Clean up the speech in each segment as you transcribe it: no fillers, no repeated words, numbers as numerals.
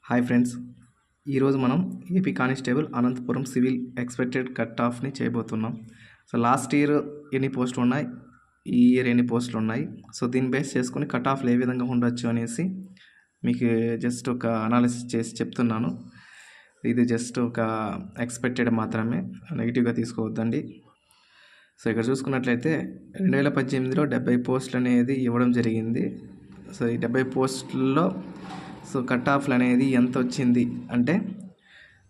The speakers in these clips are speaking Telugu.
హాయ్ ఫ్రెండ్స్, ఈరోజు మనం AP constable Anantapuram civil expected cut ఆఫ్ని చేయబోతున్నాం. సో లాస్ట్ ఇయర్ ఎన్ని పోస్టులు ఉన్నాయి, ఈ ఇయర్ ఎన్ని పోస్టులు ఉన్నాయి, సో దీన్ని బేస్ చేసుకొని కట్ ఆఫ్లు ఏ విధంగా ఉండొచ్చు అనేసి మీకు జస్ట్ ఒక అనాలిసిస్ చేసి చెప్తున్నాను. ఇది జస్ట్ ఒక ఎక్స్పెక్టెడ్ మాత్రమే, నెగిటివ్గా తీసుకోవద్దండి. సో ఇక్కడ చూసుకున్నట్లయితే 2018లో 70 పోస్టులు అనేది ఇవ్వడం జరిగింది. సో ఈ 70 పోస్టుల్లో సో కట్ ఆఫ్లు అనేది ఎంత వచ్చింది అంటే,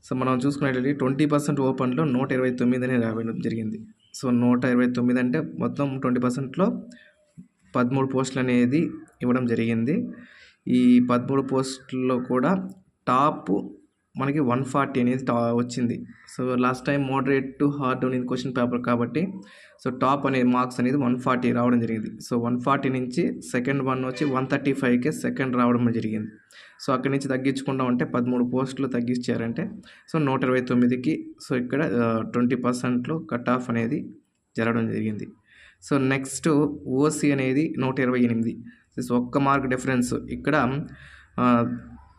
సో మనం చూసుకున్నట్లయితే 20% ఓపెన్లో 129 అనేది రావడం జరిగింది. సో 129 అంటే మొత్తం 20%లో 13 పోస్టులు అనేది ఇవ్వడం జరిగింది. ఈ 13 పోస్టుల్లో కూడా టాప్ మనకి 140 అనేది వచ్చింది. So last time moderate to hard అనేది క్వశ్చన్ పేపర్ కాబట్టి సో టాప్ అనే మార్క్స్ అనేది 140 రావడం జరిగింది. సో 140 నుంచి సెకండ్ వన్ వచ్చి 135కే సెకండ్ రావడం జరిగింది. సో అక్కడి నుంచి తగ్గించుకుంటా ఉంటే 13 పోస్టులు తగ్గించారంటే సో 129కి సో ఇక్కడ 20%లో కట్ ఆఫ్ అనేది జరగడం జరిగింది. సో నెక్స్ట్ ఓసీ అనేది 128. సో ఒక్క మార్క్ డిఫరెన్స్ ఇక్కడ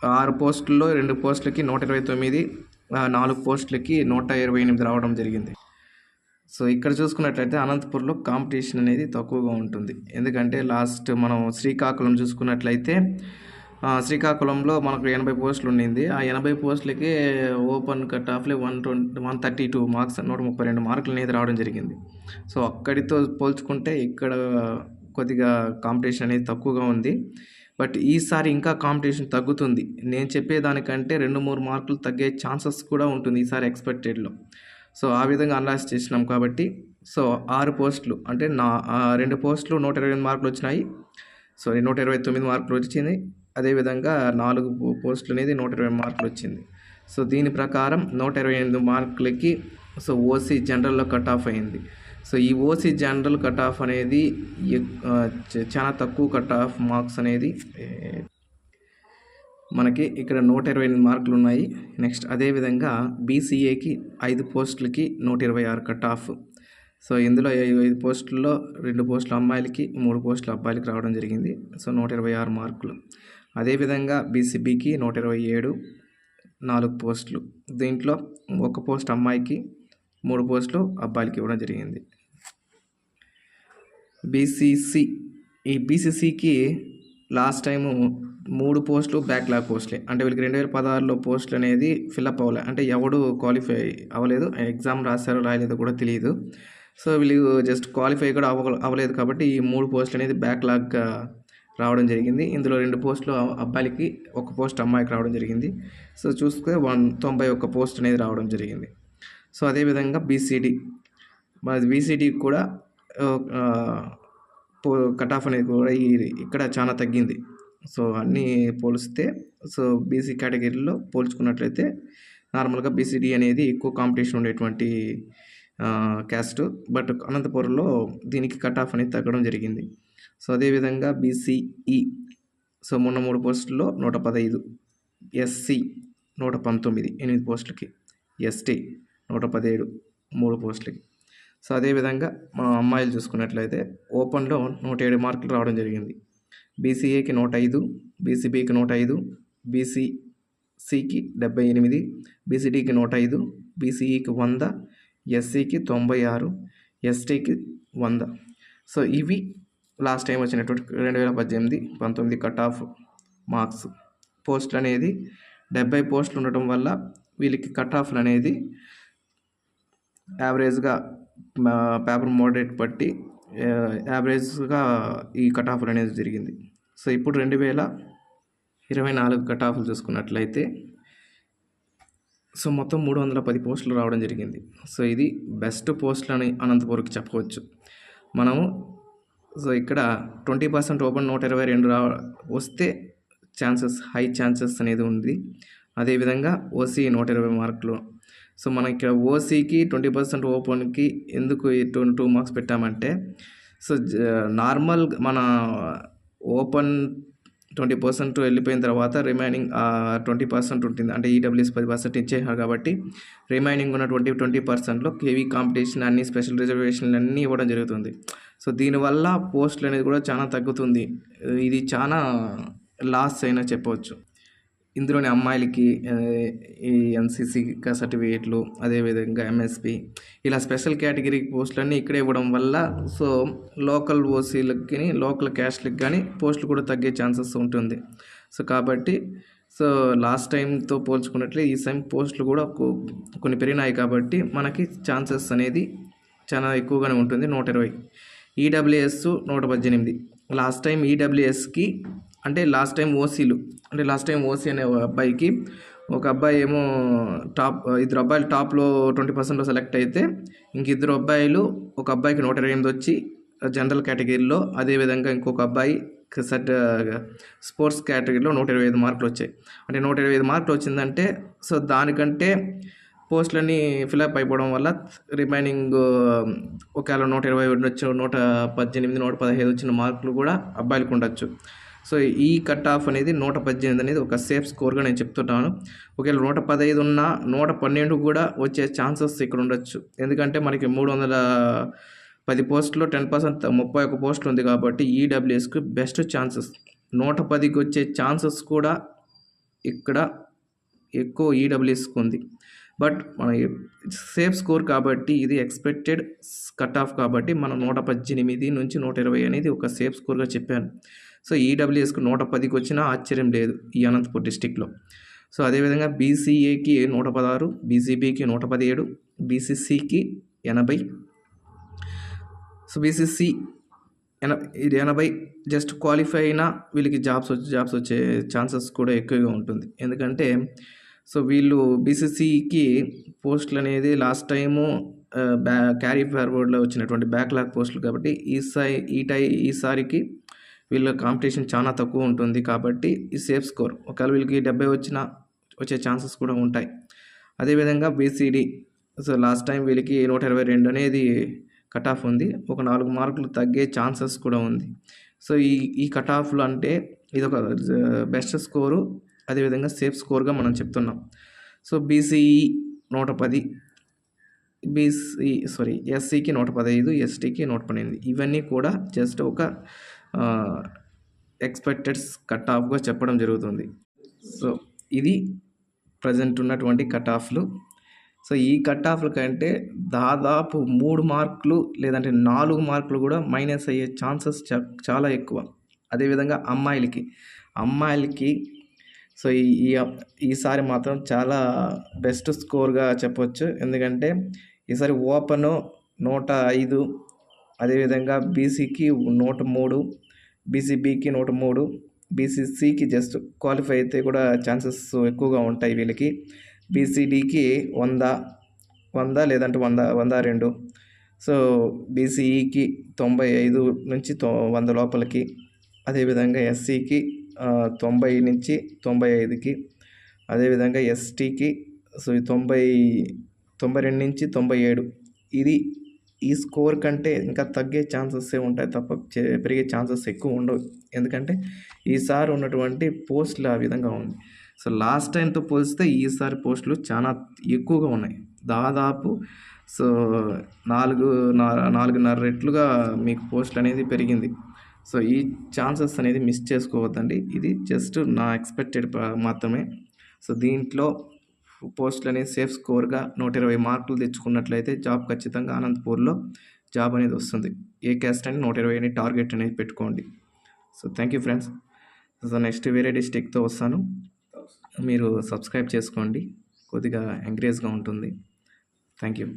6 పోస్టుల్లో 2 పోస్టులకి 129, 4 పోస్టులకి 128 రావడం జరిగింది. సో ఇక్కడ చూసుకున్నట్లయితే అనంతపూర్లో కాంపిటీషన్ అనేది తక్కువగా ఉంటుంది. ఎందుకంటే లాస్ట్ మనం శ్రీకాకుళం చూసుకున్నట్లయితే శ్రీకాకుళంలో మనకు 80 పోస్టులు ఉండింది. ఆ 80 పోస్టులకి ఓపెన్ కట్ ఆఫ్లో 132 మార్క్స్, 132 మార్కులు అనేది రావడం జరిగింది. సో అక్కడితో పోల్చుకుంటే ఇక్కడ కొద్దిగా కాంపిటీషన్ అనేది తక్కువగా ఉంది. బట్ ఈసారి ఇంకా కాంపిటీషన్ తగ్గుతుంది. నేను చెప్పేదానికంటే 2-3 మార్కులు తగ్గే ఛాన్సెస్ కూడా ఉంటుంది ఈసారి ఎక్స్పెక్టెడ్లో. సో ఆ విధంగా అనలైజ్ చేసినాం కాబట్టి సో 6 పోస్టులు అంటే 2 పోస్టులు 128 మార్కులు వచ్చినాయి. సో 129 మార్కులు వచ్చింది. అదేవిధంగా 4 పోస్టులు అనేది 120 మార్కులు వచ్చింది. సో దీని ప్రకారం 128 మార్కులకి సో ఓసీ జనరల్లో కట్ ఆఫ్ అయింది. సో ఈ ఓసీ జనరల్ కట్ ఆఫ్ అనేది చాలా తక్కువ కట్ ఆఫ్ మార్క్స్ అనేది మనకి ఇక్కడ 128 మార్కులు ఉన్నాయి. నెక్స్ట్ అదేవిధంగా బీసీఏకి 5 పోస్టులకి 126 కట్ ఆఫ్. సో ఇందులో 5 పోస్టుల్లో 2 పోస్టులు అమ్మాయిలకి, 3 పోస్టులు అబ్బాయిలకి రావడం జరిగింది. సో 126 మార్కులు. అదేవిధంగా బీసీబీకి 127, 4 పోస్టులు. దీంట్లో 1 పోస్ట్ అమ్మాయికి, 3 పోస్టులు అబ్బాయిలకి ఇవ్వడం జరిగింది. ఈ బీసీసీకి లాస్ట్ టైము 3 పోస్టులు బ్యాక్లాగ్ పోస్టులే. అంటే వీళ్ళకి 2016లో పోస్టులు అనేది ఫిల్అప్ అవ్వలే. అంటే ఎవడు క్వాలిఫై అవ్వలేదు, ఎగ్జామ్ రాశారో రాయలేదో కూడా తెలియదు. సో వీళ్ళు జస్ట్ క్వాలిఫై కూడా అవ్వలేదు కాబట్టి ఈ 3 పోస్టులు అనేది బ్యాక్లాగ్గా రావడం జరిగింది. ఇందులో 2 పోస్టులు అబ్బాయిలకి, 1 పోస్ట్ అమ్మాయికి రావడం జరిగింది. సో చూస్తే 91 పోస్ట్ అనేది రావడం జరిగింది. సో అదేవిధంగా బీసీడీ కూడా కట్ ఆఫ్ అనేది కూడా ఇక్కడ చాలా తగ్గింది. సో అన్నీ పోలిస్తే సో బీసీ కేటగిరీలో పోల్చుకున్నట్లయితే నార్మల్గా బీసీడీ అనేది ఎక్కువ కాంపిటీషన్ ఉండేటువంటి క్యాస్ట్. బట్ అనంతపురంలో దీనికి కట్ ఆఫ్ అనేది తగ్గడం జరిగింది. సో అదేవిధంగా బీసీఈ సో మొన్న 3 పోస్టుల్లో 115, ఎస్సీ 119 8 పోస్టులకి, ఎస్టీ 117 3 పోస్టులకి. సో అదేవిధంగా మనం అమ్మాయిలు చూసుకున్నట్లయితే ఓపెన్లో 107 మార్కులు రావడం జరిగింది. బీసీఏకి 105, బీసీబీకి 105, బీసీసీకి 78, బీసీడీకి 105, బీసీఈకి 100, ఎస్సీకి 96, ఎస్టీకి 100. సో ఇవి లాస్ట్ టైం వచ్చినటువంటి 2018-19 కట్ ఆఫ్ మార్క్స్. పోస్టులు అనేది 70 పోస్టులు ఉండటం వల్ల వీళ్ళకి కట్ ఆఫ్లు అనేది యావరేజ్గా పేపర్ మోడరేట్ బట్టి యావరేజ్గా ఈ కట్ ఆఫ్లు అనేది జరిగింది. సో ఇప్పుడు 2024 కట్ ఆఫ్లు చూసుకున్నట్లయితే సో మొత్తం 310 పోస్టులు రావడం జరిగింది. సో ఇది బెస్ట్ పోస్టులు అని అనంతపురంకి చెప్పవచ్చు మనము. సో ఇక్కడ 20% ఓపెన్ 122 వస్తే హై ఛాన్సెస్ అనేది ఉంది. అదేవిధంగా ఓసీ 120 మార్కులు. సో మనం ఇక్కడ ఓసీకి 20% ఓపెన్కి ఎందుకు 22 మార్క్స్ పెట్టామంటే సో నార్మల్ మన ఓపెన్ 20% వెళ్ళిపోయిన తర్వాత రిమైనింగ్ 20% ఉంటుంది. అంటే ఈడబ్ల్యూఎస్ 10% ఇచ్చేసారు కాబట్టి రిమైనింగ్ ఉన్న 20%లో కేవీ కాంపిటీషన్ అన్ని స్పెషల్ రిజర్వేషన్లు అన్నీ ఇవ్వడం జరుగుతుంది. సో దీనివల్ల పోస్టులు అనేది కూడా చాలా తగ్గుతుంది. ఇది చాలా లాస్ అయినా చెప్పవచ్చు. ఇందులోని అమ్మాయిలకి ఈ ఎన్సీసీ సర్టిఫికేట్లు, అదేవిధంగా ఎంఎస్పి ఇలా స్పెషల్ కేటగిరీ పోస్టులన్నీ ఇక్కడే ఇవ్వడం వల్ల సో లోకల్ ఓసీలకి లోకల్ క్యాస్ట్లకి కానీ పోస్టులు కూడా తగ్గే ఛాన్సెస్ ఉంటుంది. సో కాబట్టి సో లాస్ట్ టైంతో పోల్చుకున్నట్లే ఈ టైం పోస్టులు కూడా కొన్ని పెరిగినాయి కాబట్టి మనకి ఛాన్సెస్ అనేది చాలా ఎక్కువగానే ఉంటుంది. 120. ఈడబ్ల్యూఎస్ 118. లాస్ట్ టైం ఈడబ్ల్యూఎస్కి అంటే లాస్ట్ టైం ఓసీ అనే అబ్బాయికి ఒక అబ్బాయి ఏమో ఇద్దరు అబ్బాయిలు టాప్లో 20% సెలెక్ట్ అయితే ఇద్దరు అబ్బాయిలు, ఒక అబ్బాయికి 128 వచ్చి జనరల్ కేటగిరీలో, అదేవిధంగా ఇంకొక అబ్బాయి స్పోర్ట్స్ కేటగిరీలో 125 మార్కులు వచ్చాయి. అంటే 125 మార్కులు వచ్చిందంటే సో దానికంటే పోస్టులన్నీ ఫిలప్ అయిపోవడం వల్ల రిమైనింగ్ ఒకవేళ 120 ఉండొచ్చు, 118, 115 వచ్చిన మార్కులు కూడా అబ్బాయిలకు ఉండొచ్చు. సో ఈ కట్ ఆఫ్ అనేది 118 అనేది ఒక సేఫ్ స్కోర్గా నేను చెప్తున్నాను. ఒకవేళ 115 ఉన్న 112 కూడా వచ్చే ఛాన్సెస్ ఇక్కడ ఉండొచ్చు. ఎందుకంటే మనకి 310 పోస్టులో 10% 31 పోస్టులు ఉంది కాబట్టి ఈడబ్ల్యూఎస్కి బెస్ట్ ఛాన్సెస్. 110కి వచ్చే ఛాన్సెస్ కూడా ఇక్కడ ఎక్కువ ఈడబ్ల్యూఎస్కి ఉంది. బట్ మన సేఫ్ స్కోర్ కాబట్టి ఇది ఎక్స్పెక్టెడ్ కట్ ఆఫ్ కాబట్టి మనం 118 నుంచి 120 అనేది ఒక సేఫ్ స్కోర్గా చెప్పాను. సో ఈడబ్ల్యూఎస్కి 110కి వచ్చినా ఆశ్చర్యం లేదు ఈ అనంతపూర్ డిస్టిక్లో. సో అదేవిధంగా బీసీఏకి 116, బీసీబీకి 117, బీసీసీకి 80. సో బీసీసీ 80 జస్ట్ క్వాలిఫై అయినా వీళ్ళకి జాబ్స్ వచ్చే ఛాన్సెస్ కూడా ఎక్కువగా ఉంటుంది. ఎందుకంటే సో వీళ్ళు బీసీసీకి పోస్టులు అనేది లాస్ట్ టైము క్యారీ ఫార్వర్డ్లో వచ్చినటువంటి బ్యాక్లాగ్ పోస్టులు కాబట్టి ఈసారికి వీళ్ళ కాంపిటీషన్ చాలా తక్కువ ఉంటుంది కాబట్టి ఈ సేఫ్ స్కోర్. ఒకవేళ వీళ్ళకి 70 వచ్చే ఛాన్సెస్ కూడా ఉంటాయి. అదేవిధంగా బీసీడీ సో లాస్ట్ టైం వీళ్ళకి 122 అనేది కట్ ఆఫ్ ఉంది. ఒక 4 మార్కులు తగ్గే ఛాన్సెస్ కూడా ఉంది. సో ఈ కట్ ఆఫ్లు అంటే ఇది ఒక బెస్ట్ స్కోరు, అదేవిధంగా సేఫ్ స్కోర్గా మనం చెప్తున్నాం. సో బీసీఈ 110, ఎస్సీకి 115, ఎస్టీకి 112. ఇవన్నీ కూడా జస్ట్ ఒక ఎక్స్పెక్టెడ్ కట్ ఆఫ్గా చెప్పడం జరుగుతుంది. సో ఇది ప్రజెంట్ ఉన్నటువంటి కట్ ఆఫ్లు. సో ఈ కట్ ఆఫ్ల కంటే దాదాపు 3 మార్కులు లేదంటే 4 మార్కులు కూడా మైనస్ అయ్యే ఛాన్సెస్ చాలా ఎక్కువ. అదేవిధంగా అమ్మాయిలకి సో ఈసారి మాత్రం చాలా బెస్ట్ స్కోర్గా చెప్పవచ్చు. ఎందుకంటే ఈసారి ఓపెన్ 105, అదేవిధంగా బీసీకి 103, బీసీబీకి 103, బీసీసీకి జస్ట్ క్వాలిఫై అయితే కూడా ఛాన్సెస్ ఎక్కువగా ఉంటాయి వీళ్ళకి. బీసీడీకి 100 లేదంటే 102. సో బీసీఈకి 95 నుంచి 100 లోపలికి, అదేవిధంగా ఎస్సీకి 90 నుంచి 95కి, అదేవిధంగా ఎస్టీకి సో 92 నుంచి 97. ఇది ఈ స్కోర్ కంటే ఇంకా తగ్గే ఛాన్సెస్ ఉంటాయి తప్ప పెరిగే ఛాన్సెస్ ఎక్కువ ఉండవు. ఎందుకంటే ఈసారి ఉన్నటువంటి పోస్టులు ఆ విధంగా ఉంది. సో లాస్ట్ టైంతో పోలిస్తే ఈసారి పోస్టులు చాలా ఎక్కువగా ఉన్నాయి. దాదాపు సో 4.5 రెట్లుగా మీకు పోస్టులు అనేది పెరిగింది. సో ఈ ఛాన్సెస్ అనేది మిస్ చేసుకోవద్దండి. ఇది జస్ట్ నా ఎక్స్పెక్టెడ్ మాత్రమే. సో దీంట్లో పోస్టులు అనేది సేఫ్ స్కోర్గా 120 మార్కులు తెచ్చుకున్నట్లయితే జాబ్ ఖచ్చితంగా అనంతపూర్లో జాబ్ అనేది వస్తుంది. ఏ క్యాస్ట్ అని 120 అని టార్గెట్ అనేది పెట్టుకోండి. So thank you friends. So next వేరే డిస్ట్రిక్ట్తో వస్తాను. మీరు సబ్స్క్రైబ్ చేసుకోండి, కొద్దిగా ఎంకరేజ్గా ఉంటుంది. Thank you.